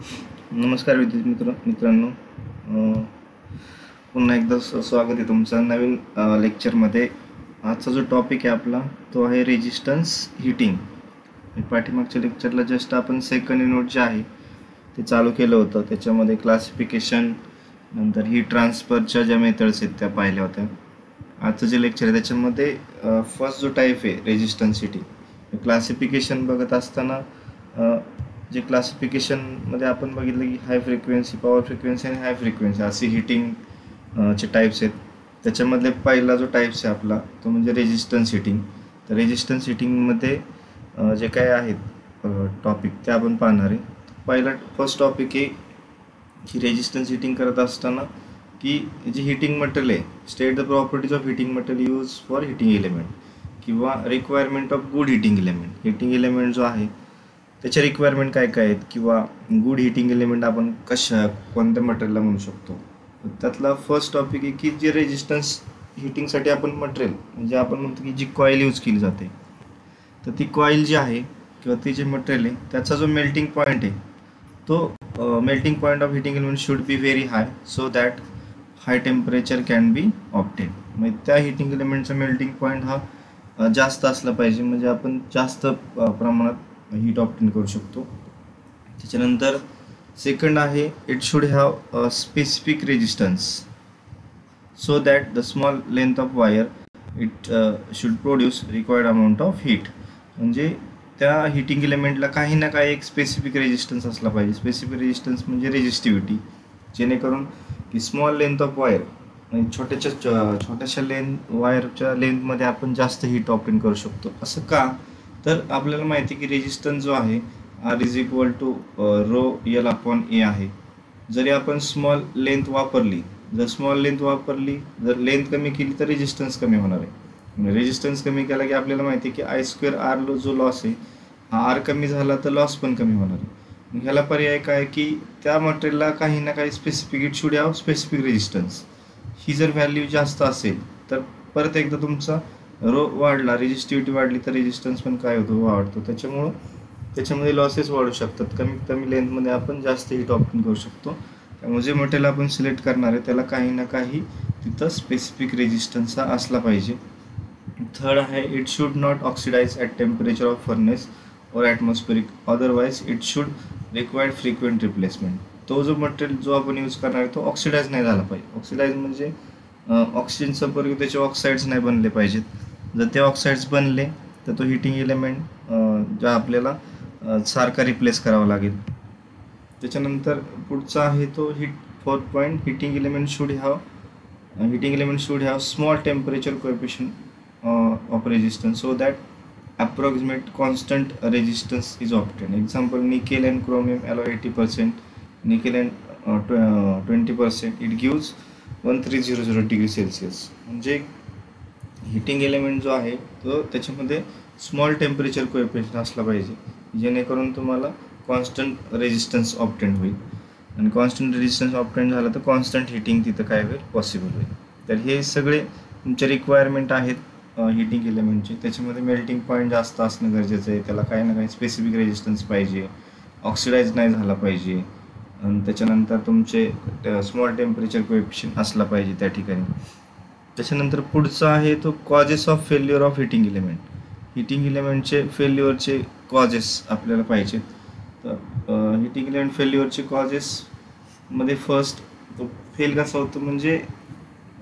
नमस्कार मित्रांनो. पुन्हा एकदा स्वागत आहे तुमचं नवीन लेक्चरमध्ये. आजचा जो टॉपिक आहे आपला तो आहे रेजिस्टन्स हीटिंग. पाठीमागच्या लेक्चरला जस्ट आपण सेकंड युनिट जे आहे ते चालू केलं होतं. त्याच्यामध्ये क्लासिफिकेशन नंतर हीट ट्रान्सफरच्या ज्या मेथड्स आहेत त्या पाहिल्या होत्या. आजचं जे लेक्चर आहे त्याच्यामध्ये फर्स्ट जो टाईप आहे रेजिस्टन्स हीटिंग. क्लासिफिकेशन बघत असताना जे क्लासिफिकेशनमध्ये आपण बघितलं की हाय फ्रिक्वेन्सी, पॉवर फ्रिक्वेन्सी आणि हाय फ्रिक्वेन्सी असे हीटिंग चे टाईप्स आहेत. त्याच्यामधले पहिला जो टाईप्स आहे आपला तो म्हणजे रेजिस्टन्स हीटिंग. तर रेजिस्टन्स हीटिंगमध्ये जे काय आहेत टॉपिक ते आपण पाहणार आहे. पहिला फर्स्ट टॉपिक आहे की रेजिस्टन्स हीटिंग करत असताना की जे हीटिंग मटेरियल आहे, state the properties of heating material use for heating element किंवा requirement of good heating element. Heating element जो आहे त्याच्या रिक्वायरमेंट काय काय आहेत किंवा गुड हीटिंग एलिमेंट आपण कोणत्या मटेरियलला म्हणू शकतो. त्यातला फर्स्ट टॉपिक आहे की जे रेजिस्टन्स हीटिंगसाठी आपण मटेरियल म्हणजे आपण म्हणतो की जी कॉईल यूज केली जाते, तर ती कॉईल जी आहे किंवा ती जे मटेरियल आहे त्याचा जो मेल्टिंग पॉईंट आहे तो melting point of heating element should be very high so that high temperature can be obtain. म्हणजे त्या हीटिंग एलिमेंटचा मेल्टिंग पॉईंट हा जास्त असला पाहिजे, म्हणजे आपण जास्त प्रमाणात हीट ऑब्टेन करू शकतो. त्याच्यानंतर सेकंड आहे it should have specific resistance so that the small length of wire it should produce required amount of heat. म्हणजे त्या हीटिंग एलिमेंटला काही ना काही एक स्पेसिफिक रेजिस्टन्स असला पाहिजे. स्पेसिफिक रेजिस्टन्स म्हणजे रेजिस्टिव्हिटी, जेणेकरून की स्मॉल लेंथ ऑफ वायर म्हणजे छोट्याशा वायरच्या लेंथमध्ये आपण जास्त हीट ऑब्टेन करू शकतो. असं का? तर आपल्याला माहिती आहे की रेजिस्टन्स जो आहे R is equal to rho L upon A आहे. जरी आपण स्मॉल लेंथ वापरली, जर लेंथ कमी केली तर रेजिस्टन्स कमी होणार आहे. रेजिस्टन्स कमी केला की आपल्याला माहिती आहे की आय स्क्वेअर आर जो लॉस आहे हा आर कमी झाला तर लॉस पण कमी होणार आहे. ह्याला पर्याय काय की त्या मटेरियलला काही ना काही specific it should have specific resistance. ही जर व्हॅल्यू जास्त असेल तर परत एकदा तुमचा रो वाढला, रेजिस्टिव्हिटी वाढली तर रेजिस्टन्स पण काय होतो, वाढतो. त्याच्यामध्ये लॉसेस वाढू शकतात. कमीत कमी लेंथमध्ये आपण जास्त हीट ऑब्टेन करू शकतो. त्यामुळे जे मटेरियल आपण सिलेक्ट करणार आहे त्याला काही ना काही तिथं स्पेसिफिक रेजिस्टन्स हा असला पाहिजे. थर्ड आहे it should not oxidise at temperature of furnace और atmospheric, otherwise it should required frequent replacement. तो जो मटेरियल जो आपण यूज करणार आहे तो ऑक्सिडाइज नाही झाला पाहिजे. ऑक्सिडाइज म्हणजे ऑक्सिजन संपर्क त्याचे ऑक्साईड्स नाही बनले पाहिजेत. जर ते ऑक्साईड्स बनले तर तो हीटिंग एलिमेंट ज्या आपल्याला सारखा रिप्लेस करावा लागेल. त्याच्यानंतर पुढचा आहे तो fourth point heating element should have small temperature coefficient of resistance so that approximate constant resistance is obtain. Example nickel and chromium alloy 80%, nickel and 20%, it gives 1300 degree Celsius. म्हणजे हीटिंग एलिमेंट जो आहे तो त्याच्यामध्ये small temperature coefficient असला पाहिजे, जेणेकरून तुम्हाला constant resistance obtain होईल. आणि कॉन्स्टंट रेजिस्टन्स ऑब्टेन झालं तर कॉन्स्टंट हीटिंग तिथं काय होईल, पॉसिबल होईल. तर हे सगळे तुमचे रिक्वायरमेंट आहेत हीटिंग एलिमेंटचे. त्याच्यामध्ये मेल्टिंग पॉईंट जास्त असणं गरजेचं आहे, त्याला काही ना काही स्पेसिफिक रेजिस्टन्स पाहिजे, ऑक्सिडाइज नाही झाला पाहिजे, आणि त्याच्यानंतर तुमचे स्मॉल टेम्परेचर कोएफिशिएंट असला पाहिजे त्या ठिकाणी. त्याच्यानंतर पुढचा आहे तो causes of failure of heating element. Heating एलिमेंटचे फेल्युअरचे कॉजेस आपल्याला पाहिजेत. तर हीटिंग एलिमेंट फेल्युअरचे कॉजेसमध्ये फर्स्ट तो फेल कसा होतो म्हणजे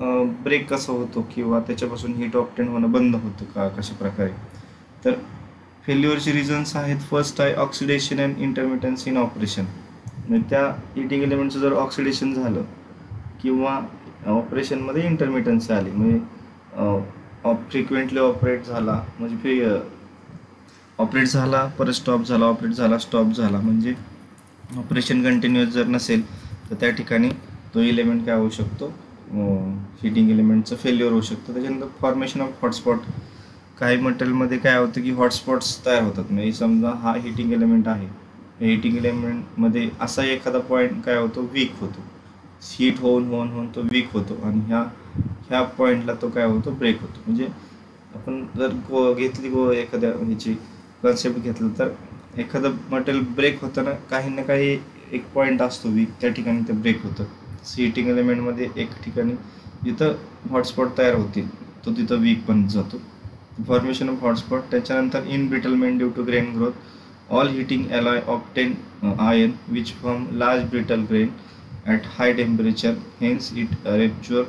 ब्रेक कसा होतो किंवा त्याच्यापासून हीट ऑब्टेन होणं बंद होतं का, कशा प्रकारे. तर फेल्युअरचे रिझन्स आहेत. फर्स्ट आहे ऑक्सिडेशन अँड इंटरमिटन्स इन ऑपरेशन. म्हणजे त्या हीटिंग एलिमेंटचं जर ऑक्सिडेशन झालं किंवा ऑपरेशनमध्ये इंटरमिटन्सी आली म्हणजे फ्रिक्वेंटली ऑपरेट झाला म्हणजे ऑपरेट झाला परत स्टॉप झाला, ऑपरेट झाला स्टॉप झाला, म्हणजे ऑपरेशन कंटिन्युअस जर नसेल तर त्या ठिकाणी तो एलिमेंट काय होऊ शकतो, हीटिंग एलिमेंटचं फेल्युअर होऊ शकतं. त्याच्यानंतर फॉर्मेशन ऑफ हॉटस्पॉट. काही मटेरियलमध्ये काय होतं की हॉटस्पॉट्स तयार होतात. म्हणजे समजा हा हीटिंग एलिमेंट आहे, हीटिंग एलिमेंटमध्ये असा एखादा पॉईंट काय होतो, वीक होतो, हीट होऊन तो वीक होतो आणि ह्या पॉईंटला तो काय होतो, ब्रेक होतो. म्हणजे आपण जर एखाद्या ह्याची कन्सेप्ट घेतलं तर एखादं मटेरियल ब्रेक होताना काही ना काही एक पॉईंट असतो वीक, त्या ठिकाणी ते ब्रेक होतं. हीटिंग एलिमेंटमध्ये एक ठिकाणी जिथं हॉटस्पॉट तयार होतील तो तिथं वीक पण जातो. Formation of hotspot. त्याच्यानंतर embrittlement due to grain growth. All heating alloy obtain iron which form large brittle grain at high temperature, hence it rupture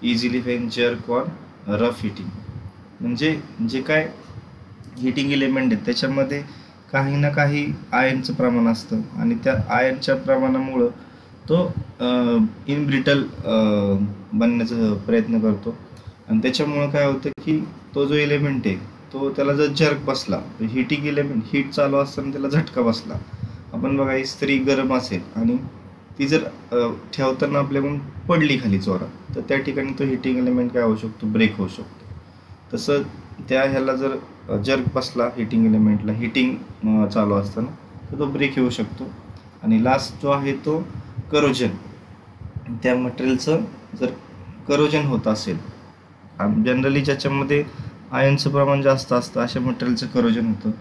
easily when jerk or rough heating. म्हणजे जे काय heating element आहेत त्याच्यामध्ये काही ना काही आयनचं प्रमाण असतं आणि त्या आयनच्या प्रमाणामुळं तो इनब्रिटल बनण्याचा प्रयत्न करतो आणि त्याच्यामुळं काय होतं की तो जो एलिमेंट आहे तो त्याला जर जर्क बसला, हीटिंग एलिमेंट हीट चालू असताना त्याला झटका बसला. आपण बघा इस्त्री गरम असेल आणि ती जर ठेवताना आपल्याकडून पडली खाली जोरात, तर त्या ठिकाणी तो हीटिंग एलिमेंट काय होऊ शकतो, ब्रेक होऊ शकतो. तसं त्या ह्याला जर जर्क बसला हीटिंग एलिमेंटला हीटिंग चालू असताना, तर तो ब्रेक येऊ शकतो. आणि लास्ट जो आहे तो करोजन. त्या मटेरियलचं जर करोजन होत असेल, जनरली ज्याच्यामध्ये आयनचं प्रमाण जास्त असतं अशा मटेरियलचं करोजन होतं.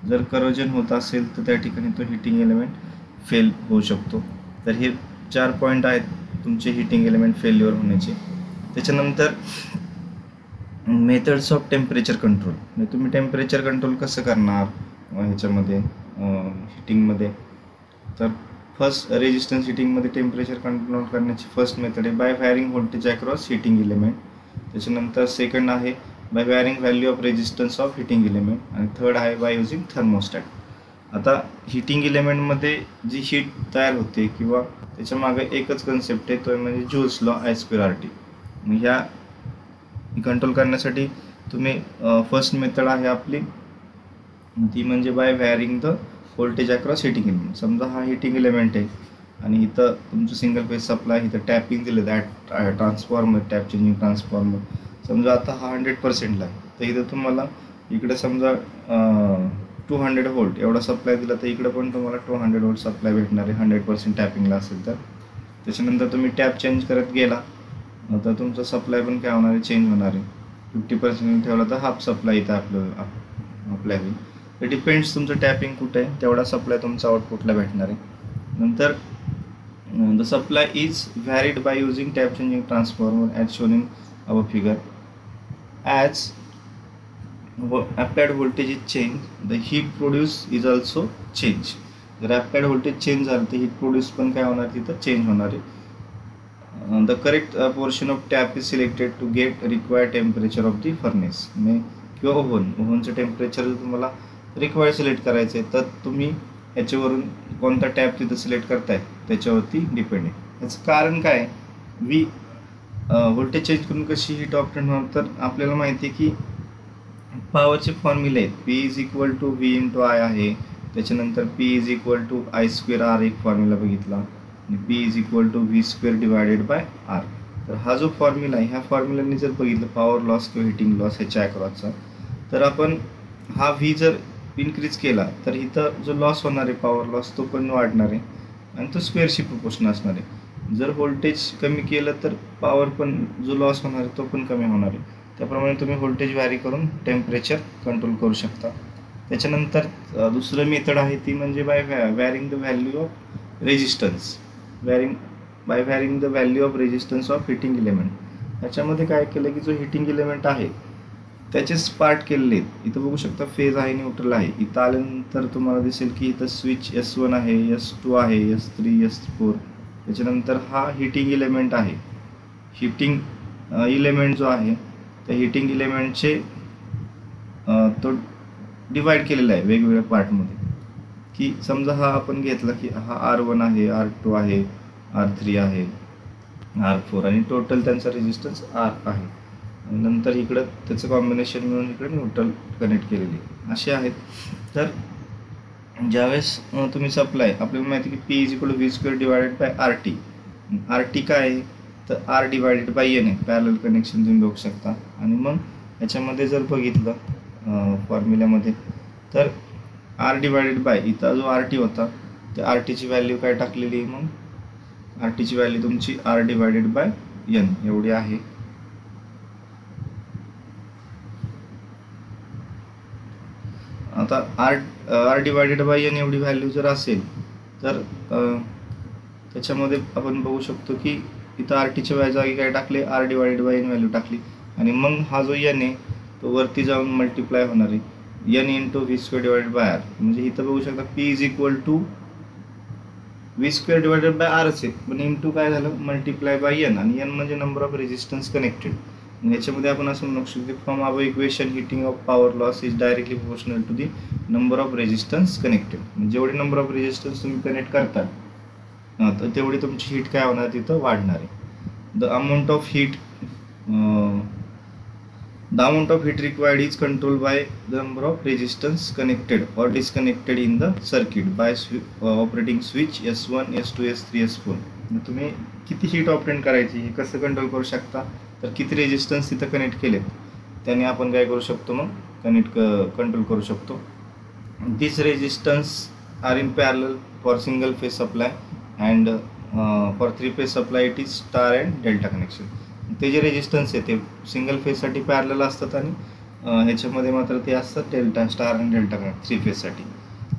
जर करोजन होत असेल तर त्या ठिकाणी तो हीटिंग एलिमेंट फेल होऊ शकतो. तर हे 4 पॉईंट आहेत तुमचे हीटिंग एलिमेंट फेल्युअर होण्याचे. त्याच्यानंतर मेथड्स ऑफ टेम्परेचर कंट्रोल. म्हणजे तुम्ही टेम्परेचर कंट्रोल कसं करणार ह्याच्यामध्ये हीटिंगमध्ये. तर फर्स्ट रेजिस्टन्स हीटिंगमध्ये टेम्परेचर कंट्रोल करण्याची फर्स्ट मेथड आहे by varying voltage across heating element. त्याच्यानंतर सेकंड आहे by varying value of resistance of heating element. आणि थर्ड आहे बाय युझिंग थर्मोस्टॅट. आता हीटिंग एलिमेंटमध्ये जी हीट तयार होते किंवा त्याच्या मागे एकच कन्सेप्ट आहे, तो म्हणजे जूल्स लॉ I²RT. मग ह्या कंट्रोल करण्यासाठी तुम्ही फर्स्ट मेथड आहे आपली ती म्हणजे by varying the voltage across heating element. समजा हा हीटिंग एलिमेंट आहे आणि इथं तुमचं सिंगल फेज सप्लाय, इथं टॅपिंग दिलं that transformer, tap changing transformer. समजा आता हा 100%ला आहे, तर इथं तुम्हाला इकडे समजा 200 व्होल्ट एवढा सप्लाय दिला, तर इकडे पण तुम्हाला 200 व्होल्ट सप्लाय भेटणार आहे 100% टॅपिंगला असेल तर. त्याच्यानंतर तुम्ही टॅप चेंज करत गेला तर तुमचा सप्लाय पण काय होणार आहे, चेंज होणार आहे. 50% ठेवला तर हाफ सप्लाय इथं आपल्या होईल. तर डिपेंड्स तुमचं टॅपिंग कुठं आहे तेवढा सप्लाय तुमचा आउटपुटला भेटणार आहे. नंतर the supply is व्हॅरिड by using tap changing transformer as shown in our figure. As applied voltage is changed, the heat produced is also change. जर applied voltage चेंज झालं तर heat produced पण काय होणार, तिथं चेंज होणार आहे. The correct portion of tap is selected to get required temperature of the furnace. किंवा ओव्हनचं टेम्परेचर तुम्हाला रिक्वायर्ड सिलेक्ट करायचं आहे, तर तुम्ही ह्याच्यावरून कोणता टॅप तिथं सिलेक्ट करताय त्याच्यावरती डिपेंड आहे. याचं कारण काय, व्होल्टेज चेंज करून कशी हीट ऑप्टेन होणार, तर आपल्याला माहिती आहे की पॉवरचे फॉर्म्युले आहेत. P = V × I आहे. त्याच्यानंतर P = I²R एक फॉर्म्युला बघितला आणि P = V² / R. तर हा जो फॉर्म्युला आहे, ह्या फॉर्म्युलाने जर बघितलं पॉवर लॉस किंवा हिटिंग लॉस ह्याच्या अक्रॉसचा, तर आपण हा V जर इन्क्रीज केला तर इथं जो लॉस होणार आहे पॉवर लॉस तो पण वाढणार आहे आणि तो स्क्वेअरशी प्रोपोर्शन असणार आहे. जर व्होल्टेज कमी केलं तर पॉवर पण जो लॉस होणार आहे तो पण कमी होणार आहे. त्याप्रमाणे तुम्ही व्होल्टेज व्हॅरी करून टेम्परेचर कंट्रोल करू शकता. त्याच्यानंतर दुसरं मेथड आहे ती म्हणजे by varying the value of resistance. By varying the value of resistance of heating element. ह्याच्यामध्ये काय केलं की जो हिटिंग एलिमेंट आहे त्याचेच पार्ट केलेले आहेत. इथं बघू शकता फेज आहे, न्यूट्रल आहे. इथं आल्यानंतर तुम्हाला दिसेल की इथं स्विच S1 आहे, S2 आहे, S3, S4. त्याच्यानंतर हा हिटिंग एलिमेंट आहे. हिटिंग एलिमेंट जो आहे त्या हिटिंग एलिमेंटचे तो डिवाईड केलेला आहे वेगवेगळ्या पार्टमध्ये. की समजा हा आपण घेतला की हा R1 आहे, R2 आहे, R3 आहे, R4 आणि टोटल त्यांचा रेजिस्टन्स R आहे. नंतर इकडं त्याचं कॉम्बिनेशन मिळून इकडे न्यूट्रल कनेक्ट केलेली असे आहेत. तर ज्यावेळेस तुम्ही सप्लाय, आपल्याला माहिती की P = V² / RT. RT काय आहे तर R / N आहे. पॅरलल कनेक्शन तुम्ही बघू शकता. आणि मग याच्यामध्ये जर बघितलं फॉर्म्युल्यामध्ये तर R / इथं जो RT होता त्या RTची व्हॅल्यू काय टाकलेली आहे, मग RTची व्हॅल्यू तुमची R / N एवढी आहे. आता R / N एवढी व्हॅल्यू जर असेल तर त्याच्यामध्ये आपण बघू शकतो की इथं आर टीच्या जागी काय टाकले, R divided by N value टाकली आणि मग हा जो एन आहे तो वरती जाऊन मल्टिप्लाय होणार आहे N into V square divided by R. म्हणजे इथं बघू शकता P is equal to V square divided by आरच आहे, पण इंटू काय झालं मल्टिप्लाय बाय एन, आणि एन म्हणजे नंबर ऑफ रेजिस्टन्स कनेक्टेड. याच्यामध्ये आपण असं म्हणू शकतो from above equation heating of power loss is directly proportional to the number of resistance connected. म्हणजे जेवढे नंबर ऑफ रेजिस्टन्स तुम्ही कनेक्ट करता तर तेवढी तुमची हीट काय होणार तिथं वाढणार आहे. The amount of heat required is controlled by the number of resistance connected or disconnected in the circuit by operating switch S1, S2, S3, S4. तुम्ही किती हीट ऑपरेट करायची हे कसं कंट्रोल करू शकता, तर किती रेजिस्टन्स तिथं कनेक्ट केले त्याने आपण काय करू शकतो, मग कंट्रोल करू शकतो. This resistance are in parallel for single phase supply and for 3 phase supply it is star and delta connection. ते जे रेजिस्टन्स आहे ते सिंगल फेजसाठी पॅरलल असतात आणि ह्याच्यामध्ये मात्र ते असतात डेल्टा, स्टार आणि डेल्टा कनेक्ट 3 फेजसाठी.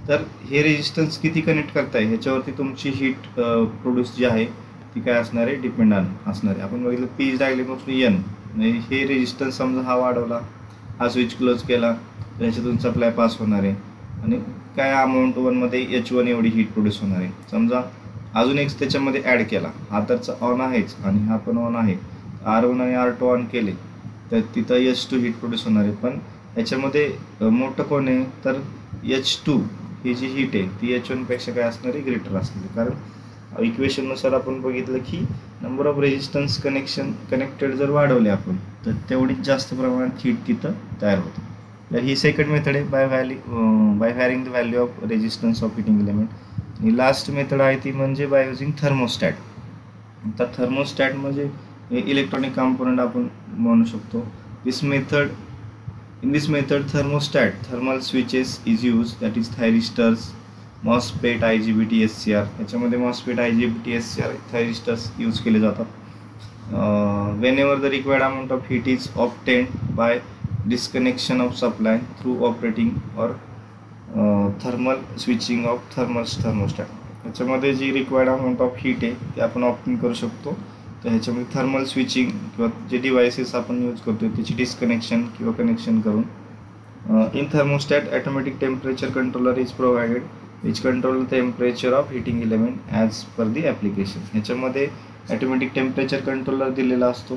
तर हे रेजिस्टन्स किती कनेक्ट करताय ह्याच्यावरती तुमची हीट प्रोड्यूस जी आहे ती काय असणार आहे, डिपेंड असणार आहे. आपण बघितलं P is directly mostly N, हे रेजिस्टन्स समजा हा वाढवला, हा स्विच क्लोज केला तर ह्याच्यातून सप्लाय पास होणार आहे आणि काय अमाऊंट 1मध्ये H1 एवढी हीट प्रोड्यूस होणार आहे. समजा अजून एक त्याच्यामध्ये ॲड केला, हा तरचा ऑन आहेच आणि हा पण ऑन आहे, R1 आणि R2 ऑन केले तर तिथं H2 हीट प्रोड्यूस होणार आहे. पण याच्यामध्ये मोठं कोण आहे तर H2 ही जी हीट आहे ती H1पेक्षा काय असणार आहे, ग्रेटर असणार आहे. कारण इक्वेशननुसार आपण बघितलं की नंबर ऑफ रेजिस्टन्स कनेक्टेड जर वाढवले आपण तर तेवढीच जास्त प्रमाणात हीट तिथं तयार होते. तर ही सेकंड मेथड आहे by varying the value of resistance of heating element. आणि लास्ट मेथड आहे ती म्हणजे बाय युझिंग थर्मोस्टॅट. तर थर्मोस्टॅट म्हणजे इलेक्ट्रॉनिक कॉम्पोनंट आपण म्हणू शकतो. In this method thermostat thermal switches is used, that is thyristors, MOSFET, IGBT, SCR. याच्यामध्ये MOSFET, IGBT, SCR thyristors use केले जातात. Whenever the required amount of heat is obtained by disconnection of supply through operating or thermal switching of thermostat. याच्यामध्ये जी required amount of heat आहे ते आपण obtain करू शकतो. तर ह्याच्यामध्ये थर्मल स्विचिंग किंवा जे डिव्हायसेस आपण यूज करतो त्याची डिस्कनेक्शन किंवा कनेक्शन करून in thermostat automatic temperature controller is provided which control temperature of heating element as per the application. ह्याच्यामध्ये ऑटोमॅटिक टेम्परेचर कंट्रोलर दिलेला असतो,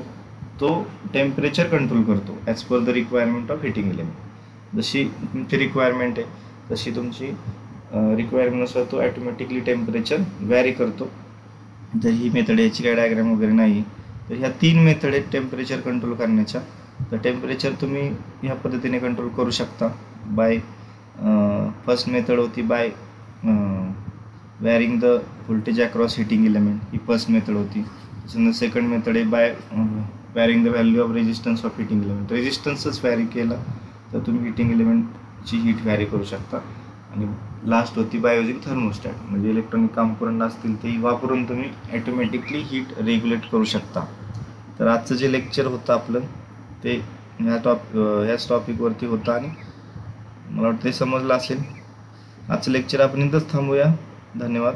तो टेम्परेचर कंट्रोल करतो as per the requirement of heating element. जशी तुमची requirement आहे तशी तुमची रिक्वायरमेंटनुसार तो ऑटोमॅटिकली टेम्परेचर व्हॅरी करतो. तर ही मेथड याची काय डायग्राम वगैरे नाही. तर ह्या 3 मेथड आहेत टेम्परेचर कंट्रोल करण्याच्या. तर टेम्परेचर तुम्ही ह्या पद्धतीने कंट्रोल करू शकता. बाय फर्स्ट मेथड होती by varying the voltage across heating element, ही फर्स्ट मेथड होती. त्याच्यानंतर सेकंड मेथड आहे by varying the value of resistance of heating element. रेजिस्टन्सच व्हॅरी केला तर तुम्ही हिटिंग एलिमेंटची हीट व्हॅरी करू शकता. आणि लास्ट होती बाय युझिंग थर्मोस्टॅट, म्हणजे इलेक्ट्रॉनिक कॉम्पोनंट असतील ते वापरून तुम्ही ॲटोमॅटिकली हीट रेग्युलेट करू शकता. तर आजचं जे लेक्चर होतं आपलं ते ह्याच टॉपिकवरती होतं आणि मला वाटतं ते समजलं असेल. आजचं लेक्चर आपण इथंच थांबूया. धन्यवाद.